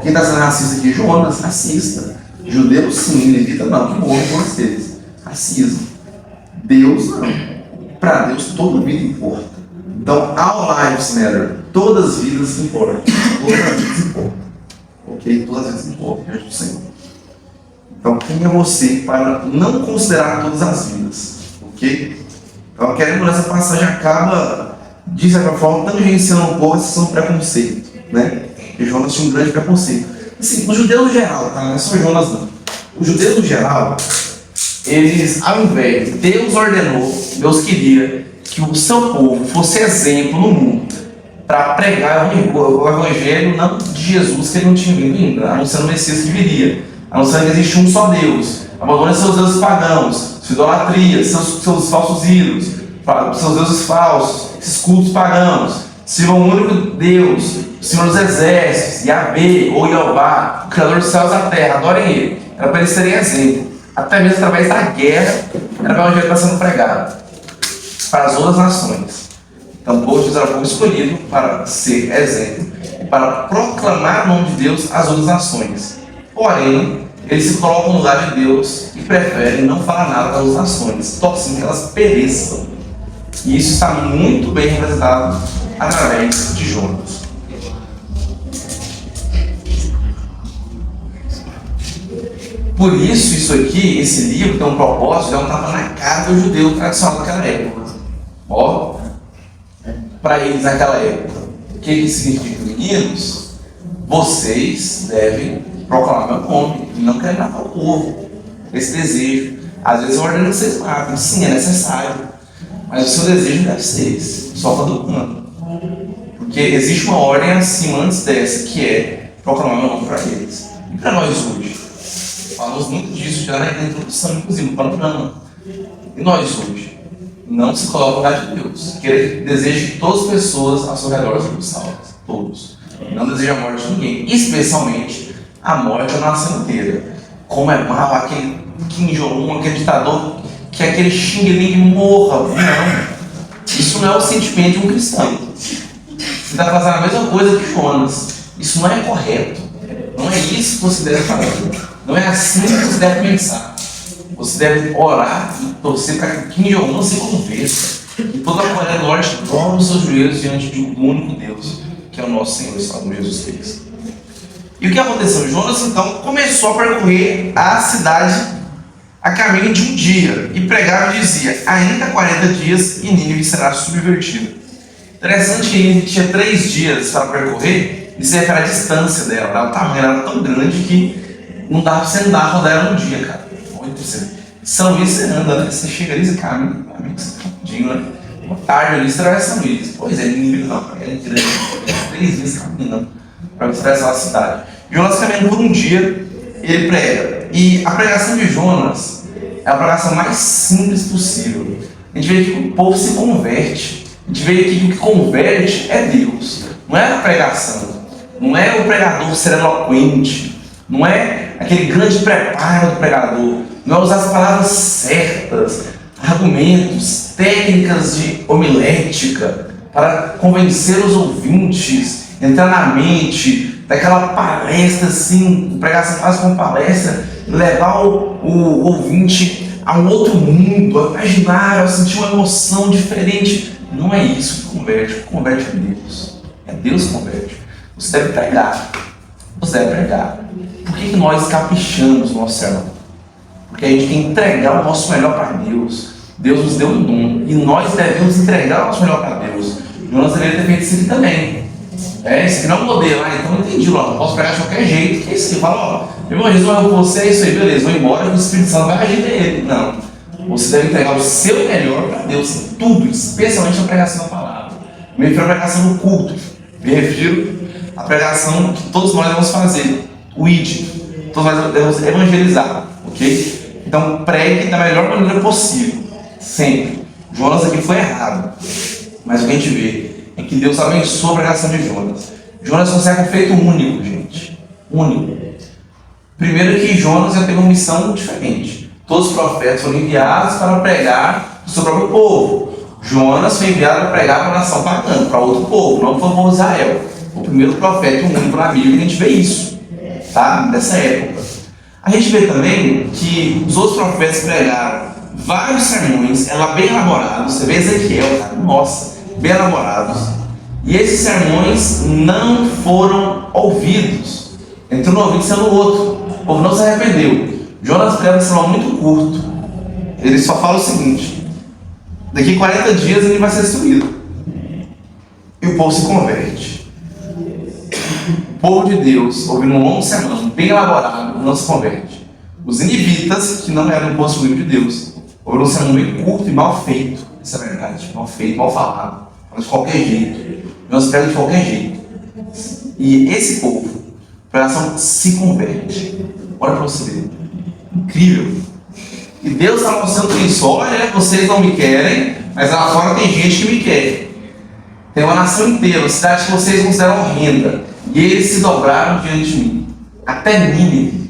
A: Quem está sendo racista aqui? Jonas, racista. Judeu sim, levita não, que morre por vocês. Racismo. Deus não. Para Deus toda vida importa. Então, all lives matter. Todas as vidas importam. Todas as vidas importam. Ok? Todas as vidas importam diante do Senhor. Então, quem é você para não considerar todas as vidas? Ok? Então, querendo nessa passagem acaba, de certa forma, tangenciando um pouco essa questão do preconceito, né? Porque Jonas tinha um grande preconceito. Assim, os judeus no geral, tá? Não é só Jonas não. Os judeus no geral, eles, ao invés, Deus ordenou, Deus queria que o seu povo fosse exemplo no mundo para pregar o evangelho não de Jesus, que ele não tinha vindo ainda, anunciando o Messias que viria, anunciando que existe um só Deus. Abandone seus deuses pagãos, sua idolatria, seus falsos ídolos, seus deuses falsos, esses cultos pagãos. Sirvam o único Deus, o Senhor dos Exércitos, Yahvé ou Jeová, o Criador dos céus e da terra. Adorem Ele. Era para eles serem exemplo. Até mesmo através da guerra, era para o evangelho estar sendo pregado para as outras nações. Então, o povo de Israel era o povo escolhido para ser exemplo, para proclamar o nome de Deus às outras nações. Porém, eles se colocam no lugar de Deus e preferem não falar nada das outras nações, torcendo que elas pereçam. E isso está muito bem representado através de Jonas. Por isso aqui, esse livro tem um propósito, é um tapa na cara do judeu tradicional daquela época. Ó, para eles naquela época, o que significa, meninos? Vocês devem proclamar meu nome e não querem matar o povo. Esse desejo. Às vezes eu ordeno que vocês matem, sim, é necessário. Mas o seu desejo deve ser esse, só para do plano. Porque existe uma ordem acima antes dessa, que é proclamar meu nome para eles. E para nós hoje? Falamos muito disso já na introdução, inclusive, no plano. E nós hoje? Não se coloca no lugar de Deus. Que Ele deseja que todas as pessoas ao seu redor sejam salvas. Todos. Não deseja a morte de ninguém. Especialmente a morte da nação inteira. Como é mal aquele Kim Jong-un, aquele ditador, que aquele Xing Ling morra. Não. Isso não é o sentimento de um cristão. Você está fazendo a mesma coisa que Jonas. Isso não é correto. Não é isso que você deve fazer. Não é assim que você deve pensar. Você deve orar e torcer para que Kim Jong-un se converta. E toda a Coreia do Norte dobre os seus joelhos diante de um único Deus, que é o nosso Senhor e Salvador Jesus Cristo. E o que aconteceu? Jonas então começou a percorrer a cidade a caminho de um dia e pregava e dizia: ainda 40 dias e Nínive será subvertida. Interessante que ele tinha 3 dias para percorrer, e se refere à distância dela. O tamanho era tão grande que não dá pra você andar, rodar ela num dia, cara. São Luís você anda, né? Você chega ali, você caminha, rapidinho, né? Uma tarde ali, você vai São Luís. Pois é, Nínive não, é grande. 3 dias caminhando para atravessar a cidade. Jonas caminhando por um dia, ele prega. E a pregação de Jonas é a pregação mais simples possível. A gente vê que o povo se converte. A gente vê que o que converte é Deus. Não é a pregação. Não é o pregador ser eloquente. Não é aquele grande preparo do pregador. Não é usar as palavras certas, argumentos, técnicas de homilética para convencer os ouvintes, entrar na mente, daquela palestra assim, pregação quase como palestra, levar o ouvinte a um outro mundo, a imaginar, a sentir uma emoção diferente. Não é isso que converte. O que converte é Deus. É Deus que converte. Você deve pregar. Você deve pregar. Por que nós caprichamos no nosso sermão? Porque a gente tem que entregar o nosso melhor para Deus. Deus nos deu um dom. E nós devemos entregar o nosso melhor para Deus. Jonas deveria ter feito isso aqui também. Isso aqui não é um modelo. Então eu entendi, não posso pregar de qualquer jeito. Que é isso aqui? Fala, meu irmão, Jesus vai com você, é isso aí, beleza, vou embora, o Espírito Santo vai agir nele. Não. Você deve entregar o seu melhor para Deus. Tudo, especialmente na pregação da palavra. Me refiro à pregação do culto. Me refiro à pregação que todos nós devemos fazer. O ID. Todos nós devemos evangelizar. Ok? Então pregue da melhor maneira possível. Sempre. Jonas aqui foi errado. Mas o que a gente vê é que Deus abençoou a pregação de Jonas. Jonas consegue um feito único, gente. Único. Primeiro que Jonas já teve uma missão diferente. Todos os profetas foram enviados para pregar para o seu próprio povo. Jonas foi enviado para pregar para a nação pagã, para outro povo, não para o povo de Israel. O primeiro profeta único na Bíblia, a gente vê isso, tá? Dessa época. A gente vê também que os outros profetas pregaram vários sermões, bem elaborados. Você vê Ezequiel, cara, nossa, bem elaborados. E esses sermões não foram ouvidos. Entrou no ouvido e saiu no outro. O povo não se arrependeu. Jonas prega um sermão muito curto. Ele só fala o seguinte: daqui 40 dias ele vai ser destruído. E o povo se converte. O povo de Deus, ouvindo um longo sermão, bem elaborado, não se converte. Os ninivitas, que não eram o povo de Deus, ouviram um sermão meio curto e mal feito. Isso é verdade. Mal feito, mal falado. Fala de qualquer jeito. Jonas prega de qualquer jeito. E esse povo, a pregação se converte. Olha para você ver. Incrível. E Deus está mostrando isso. Olha, vocês não me querem, mas lá fora tem gente que me quer. Tem uma nação inteira, uma cidade que vocês consideram horrenda. E eles se dobraram diante de mim. Até Nínive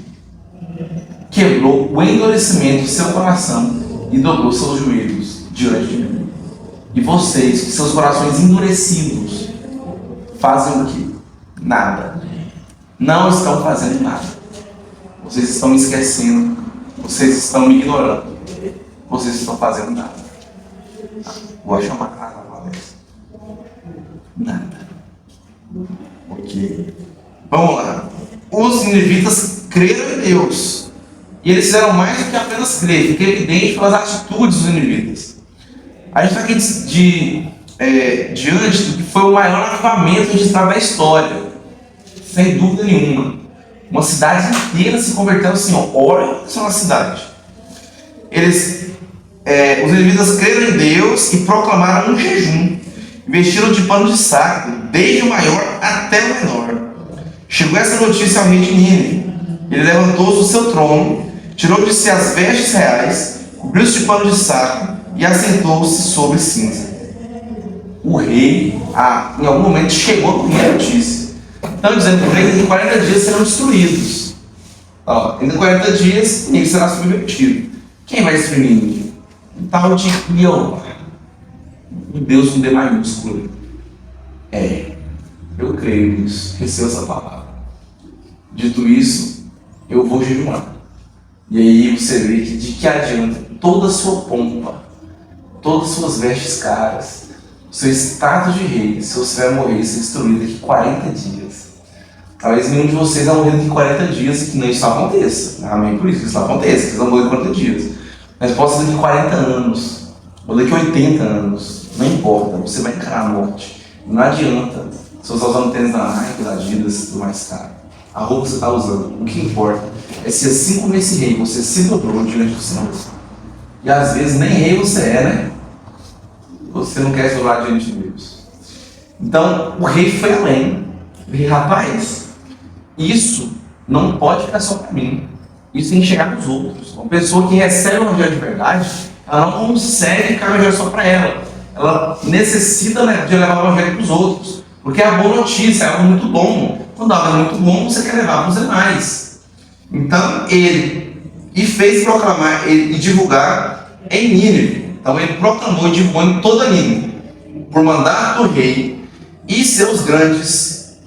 A: quebrou o endurecimento do seu coração e dobrou seus joelhos diante de mim. E vocês, com seus corações endurecidos, fazem o quê? Nada. Não estão fazendo nada. Vocês estão me esquecendo. Vocês estão me ignorando. Vocês estão fazendo nada. Vou chamar a palestra. Nada. Ok. Vamos lá. Os ninivitas creram em Deus E eles fizeram mais do que apenas crer, fica evidente pelas atitudes dos ninivitas. A gente está aqui diante do que foi o maior avivamento registrado da história, sem dúvida nenhuma. Uma cidade inteira se converteu assim, olha isso é uma cidade. Os ninivitas creram em Deus e proclamaram um jejum, vestiram de pano de saco, desde o maior até o menor. Chegou essa notícia ao rei de Nínive. Ele levantou-se do seu trono, tirou de si as vestes reais, cobriu-se de pano de saco e assentou-se sobre cinza. O rei, em algum momento, chegou ao rei a notícia. Então, dizendo que o rei, em 40 dias serão destruídos. Em 40 dias, Nínive será subvertido. Quem vai destruir Nínive? Um tal de Jeová. Um Deus com D maiúsculo. Eu creio nisso. Receba essa palavra. Dito isso, eu vou jejuar. E aí você vê que de que adianta toda a sua pompa, todas as suas vestes caras, o seu status de rei, se você vai morrer e ser destruído daqui 40 dias. Talvez nenhum de vocês vai morrer daqui 40 dias e que não isso aconteça. Amém por isso, que isso não aconteça, que vocês vão morrer daqui 40 dias. Mas pode ser daqui 40 anos, ou daqui 80 anos, não importa, você vai encarar a morte. Não adianta se você está usando tênis da Nike, da Adidas, do mais caro. A roupa que você está usando, o que importa é se assim como esse rei você se dobrou diante do Senhor. E às vezes nem rei você é, né? Você não quer se dobrar diante de Deus. Então o rei foi além. E rapaz, isso não pode ficar só para mim. Isso tem que chegar nos outros. Uma pessoa que recebe o evangelho de verdade, ela não consegue ficar o evangelho só para ela. Ela necessita, né, de levar o evangelho para os outros. Porque é a boa notícia, é algo muito bom. Quando algo é muito bom, você quer levar para os demais. Então ele fez proclamar e divulgar em Nínive. Então ele proclamou e divulgou em toda Nínive, por mandato do rei e seus grandes,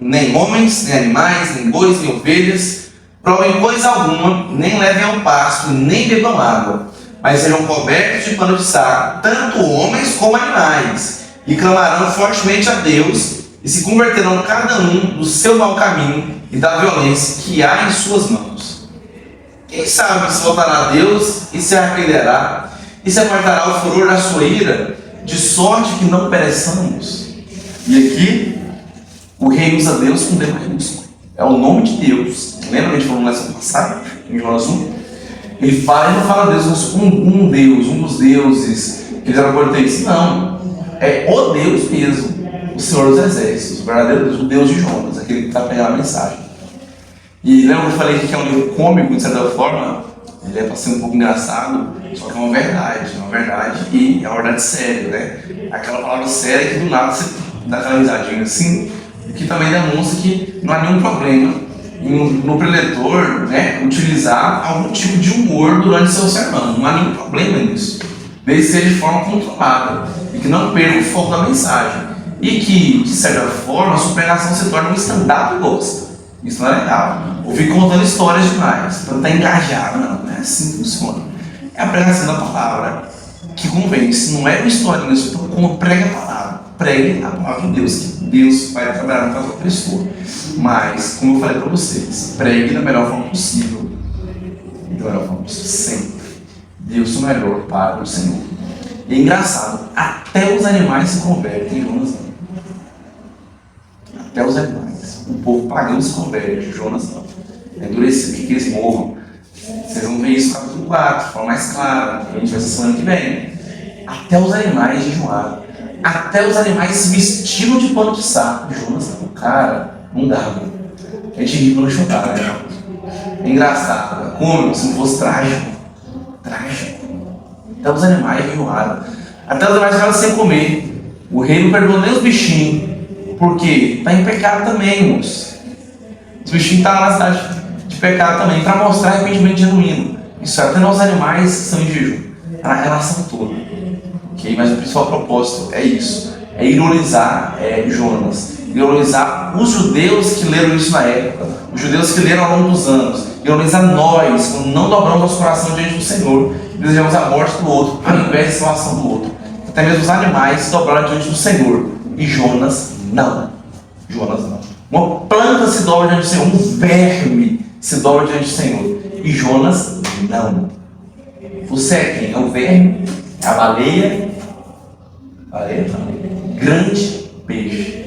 A: nem homens, nem animais, nem bois, nem ovelhas, provem coisa alguma, nem levem ao pasto, nem bebam água, mas serão cobertos de pano de saco, tanto homens como animais, e clamarão fortemente a Deus, e se converterão cada um do seu mau caminho e da violência que há em suas mãos. Quem sabe se voltará a Deus e se arrependerá, e se apartará o furor da sua ira, de sorte que não pereçamos. E aqui, o rei usa Deus com D maiúsculo. É o nome de Deus. Lembra que a gente falou nessa passagem, em Jonas 1? Ele não fala Deus, um Deus, um dos deuses que eles eram politeístas. Não. É o Deus mesmo. O Senhor dos Exércitos, o verdadeiro Deus, o Deus de Jonas, aquele que está pegando a mensagem. E lembra que eu falei que é um livro cômico, de certa forma? Ele é para ser um pouco engraçado, só que é uma verdade e é uma verdade séria, né? Aquela palavra séria que do nada você dá aquela risadinha assim, que também demonstra que não há nenhum problema no preletor, né, utilizar algum tipo de humor durante seu sermão. Não há nenhum problema nisso, desde que seja de forma controlada e que não perca o foco da mensagem. E que, de certa forma, a sua pregação se torne um stand-up e gosta. Isso não é legal. Ouvir contando histórias demais, para estar engajado. Não é assim que funciona. É a pregação da palavra que convence. Não é uma historinha, então prega a palavra. Pregue a palavra de Deus, que Deus vai trabalhar na sua pessoa. Mas, como eu falei para vocês, pregue da melhor forma possível. Da melhor forma possível, sempre. Deus é o melhor para o Senhor. E é engraçado, até os animais se convertem em Jonas não. Até os animais. O povo pagão se converte, Jonas não. É endurecido, que eles morram. Vocês vão ver isso no capítulo 4, de forma mais clara. A gente vai ser semana que vem. Até os animais jejuaram. Até os animais se vestiram de pano de saco. Jonas não. Cara, não dá. A gente ri pra não chorar, né? É engraçado. Como se não fosse trágico. Trágico. Até os animais jejuaram. Até os animais ficaram sem comer. O rei não perdoou nem os bichinhos. Por quê? Está em pecado também, irmãos. Os bichinhos estão na cidade de pecado também, para mostrar arrependimento genuíno. Isso até nos animais que são em jejum. A relação toda. Okay? Mas o principal propósito é isso. É ironizar Jonas. Ironizar os judeus que leram isso na época. Os judeus que leram ao longo dos anos. Ironizar nós, quando não dobramos nosso coração diante do Senhor. Desejamos a morte do outro, ao invés da salvação do outro. Até mesmo os animais se dobraram diante do Senhor. E Jonas não. Jonas não. Uma planta se dobra diante do Senhor. Um verme se dobra diante do Senhor. E Jonas não. Você é quem? É o verme? É a baleia? Baleia não. Grande peixe.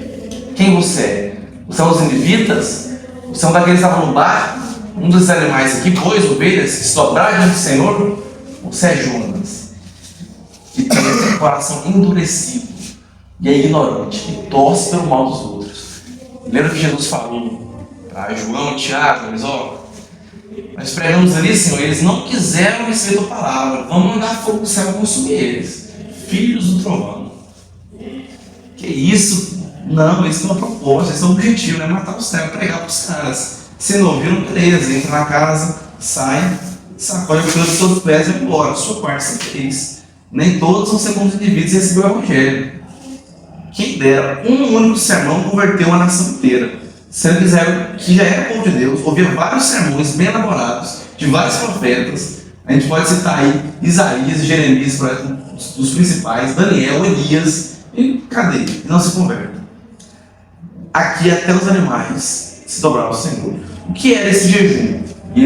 A: Quem você é? Você é os ninivitas? Você é um daqueles que estavam no bar? Um dos animais aqui, bois, ovelhas, que se dobraram diante do Senhor? Você é Jonas, que tem esse coração endurecido e é ignorante e torce pelo mal dos outros. Lembra que Jesus falou para João e Tiago, eles, nós pregamos ali, Senhor, eles não quiseram receber a tua palavra, vamos mandar fogo do céu consumir eles, filhos do trovão. Que isso? Não, esse não é o propósito, esse é o objetivo, não é matar os céus, pregar para os caras. Se não ouviram, beleza, entra na casa, sai, sacode o canto todo pé e vai embora. Sua parte você fez. Nem todos vão ser bons indivíduos e receber o Evangelho. Quem dera, um único sermão converteu uma nação inteira. Sendo que já era povo de Deus, ouvia vários sermões bem elaborados, de vários profetas. A gente pode citar aí Isaías e Jeremias, dos principais, Daniel, Elias, e cadê? E não se convertem. Aqui até os animais se dobraram ao Senhor. O que era esse jejum? E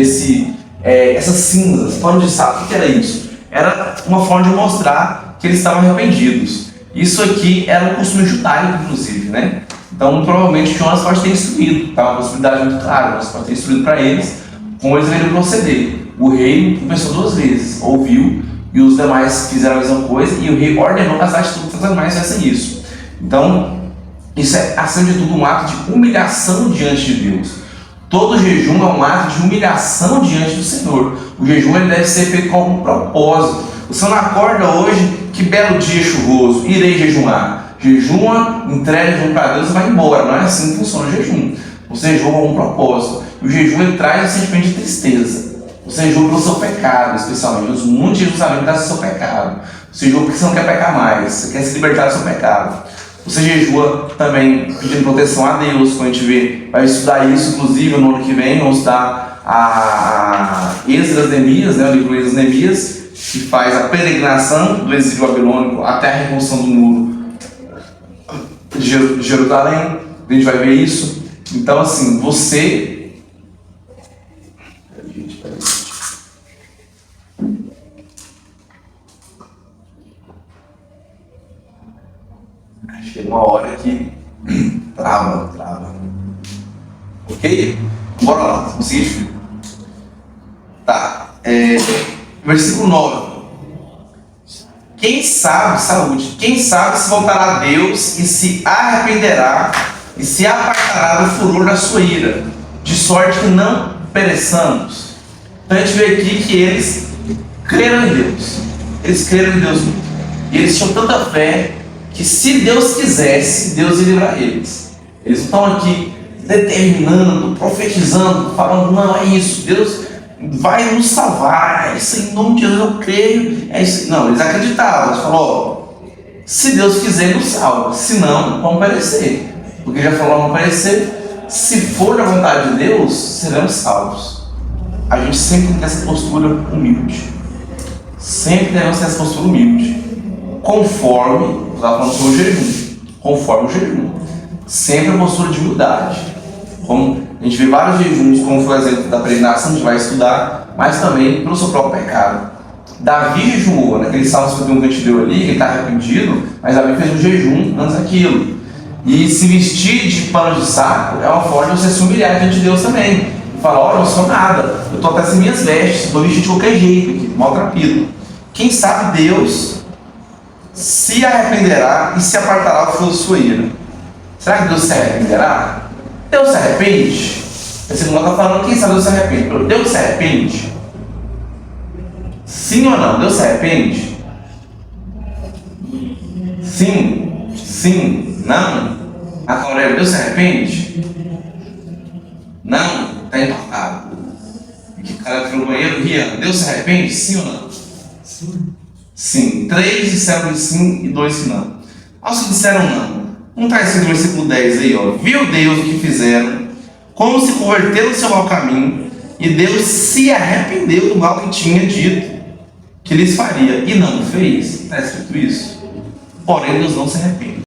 A: essas cinzas, pano de saco, o que era isso? Era uma forma de mostrar que eles estavam arrependidos. Isso aqui era um costume judaico, inclusive, né? Então, provavelmente, Jonas pode ter instruído, tá? Uma possibilidade muito clara, mas pode ter instruído para eles como eles deveriam proceder. O rei pensou 2 vezes, ouviu, e os demais fizeram a mesma coisa, e o rei ordenou que as atitudes dos animais fizessem isso. Então, isso é, acima de tudo, um ato de humilhação diante de Deus. Todo jejum é um ato de humilhação diante do Senhor. O jejum ele deve ser feito com algum propósito. Você não acorda hoje, que belo dia chuvoso, irei jejumar. Jejuma, entrega jejum para Deus e vai embora. Não é assim que funciona o jejum. Você jejua com algum propósito. E o jejum ele traz um sentimento de tristeza. Você jejua pelo seu pecado, especialmente. Muitos jejuns sabem por causa do seu pecado. Você jejua porque você não quer pecar mais. Você quer se libertar do seu pecado. Você jejua também pedindo proteção a Deus. Quando a gente vai estudar isso, inclusive no ano que vem, vamos estudar a Esdras Neemias, né, o livro Esdras Neemias, que faz a peregrinação do exílio babilônico até a reconstrução do muro de Jerusalém. A gente vai ver isso. Então, assim, você... Chega uma hora que trava. Ok? Bora lá, consegui, filho? Tá. Versículo 9. Quem sabe se voltará a Deus e se arrependerá e se apartará do furor da sua ira, de sorte que não pereçamos. Então a gente vê aqui que eles creram em Deus. Eles creram em Deus muito. E eles tinham tanta fé que se Deus quisesse, Deus ia livrar eles. Eles não estão aqui determinando, profetizando, falando, não, é isso, Deus vai nos salvar, é isso em nome de Jesus, eu creio, é isso. Não, eles acreditavam, eles falaram, se Deus quiser, nos salva, se não, vamos perecer. Porque já falou, vamos perecer, se for da vontade de Deus, seremos salvos. A gente sempre tem que ter essa postura humilde. Sempre devemos ter essa postura humilde. Conforme, eu estava falando sobre o jejum, conforme o jejum. Sempre a postura de humildade. Como a gente vê vários jejuns, como foi o exemplo da peregrinação, a gente vai estudar, mas também pelo seu próprio pecado. Davi jejuou, naquele Salmo 51 que a gente deu ali, que ele está arrependido, mas Davi fez um jejum antes daquilo. E se vestir de pano de saco é uma forma de você se humilhar diante de Deus também. Falar, olha, eu não sou nada, eu estou até sem minhas vestes, estou vestido de qualquer jeito aqui, maltrapilho. Quem sabe Deus se arrependerá e se apartará do furor da sua ira. Será que Deus se arrependerá? Deus se arrepende? Esse irmão está falando, quem sabe Deus se arrepende? Deus se arrepende? Sim ou não? Deus se arrepende? Sim, não? A Aurélia, Deus se arrepende? Não? Está empatado. Que cara que foi no banheiro, Rian, Deus se arrepende? Sim ou não? Sim. 3 disseram sim e 2 que não. Aos que disseram não está escrito no versículo 10 aí, ó. Viu Deus o que fizeram, como se converteram no seu mau caminho, e Deus se arrependeu do mal que tinha dito que lhes faria, e não fez. Está escrito isso? Porém, Deus não se arrepende.